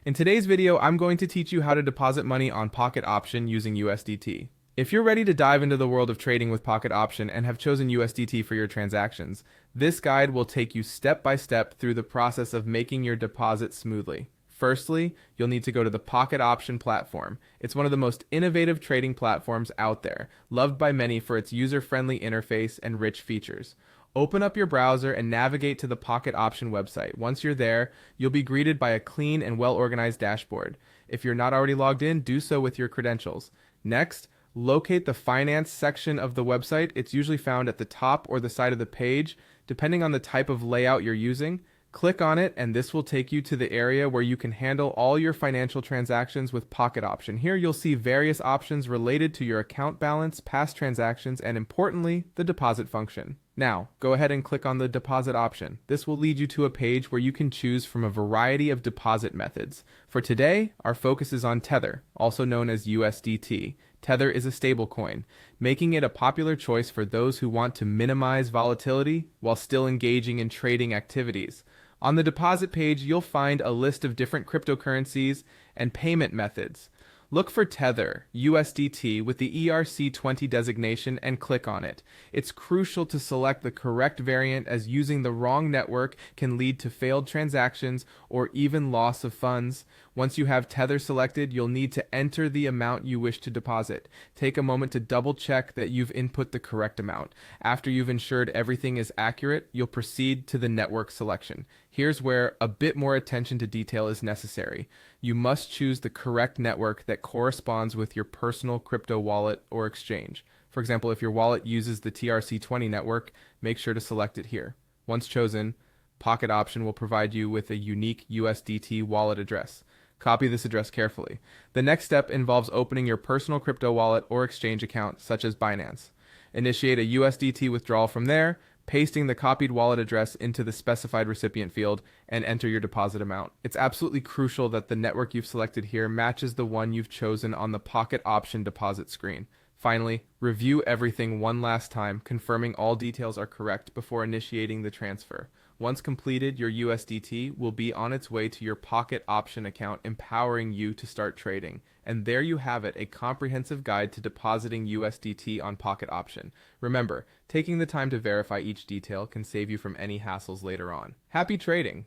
In today's video, I'm going to teach you how to deposit money on Pocket Option using USDT. If you're ready to dive into the world of trading with Pocket Option and have chosen USDT for your transactions, this guide will take you step by step through the process of making your deposit smoothly. Firstly, you'll need to go to the Pocket Option platform. It's one of the most innovative trading platforms out there, loved by many for its user-friendly interface and rich features. Open up your browser and navigate to the Pocket Option website. Once you're there, you'll be greeted by a clean and well-organized dashboard. If you're not already logged in, do so with your credentials. Next, locate the Finance section of the website. It's usually found at the top or the side of the page, depending on the type of layout you're using. Click on it, and this will take you to the area where you can handle all your financial transactions with Pocket Option. Here you'll see various options related to your account balance, past transactions, and importantly, the deposit function. Now, go ahead and click on the deposit option. This will lead you to a page where you can choose from a variety of deposit methods. For today, our focus is on Tether, also known as USDT. Tether is a stablecoin, making it a popular choice for those who want to minimize volatility while still engaging in trading activities. On the deposit page, you'll find a list of different cryptocurrencies and payment methods. Look for Tether, USDT, with the ERC20 designation and click on it. It's crucial to select the correct variant, as using the wrong network can lead to failed transactions or even loss of funds. Once you have Tether selected, you'll need to enter the amount you wish to deposit. Take a moment to double check that you've input the correct amount. After you've ensured everything is accurate, you'll proceed to the network selection. Here's where a bit more attention to detail is necessary. You must choose the correct network that corresponds with your personal crypto wallet or exchange. For example, if your wallet uses the TRC20 network, make sure to select it here. Once chosen, Pocket Option will provide you with a unique USDT wallet address. Copy this address carefully. The next step involves opening your personal crypto wallet or exchange account, such as Binance. Initiate a USDT withdrawal from there, pasting the copied wallet address into the specified recipient field, and enter your deposit amount. It's absolutely crucial that the network you've selected here matches the one you've chosen on the Pocket Option deposit screen. Finally, review everything one last time, confirming all details are correct before initiating the transfer. Once completed, your USDT will be on its way to your Pocket Option account, empowering you to start trading. And there you have it, a comprehensive guide to depositing USDT on Pocket Option. Remember, taking the time to verify each detail can save you from any hassles later on. Happy trading!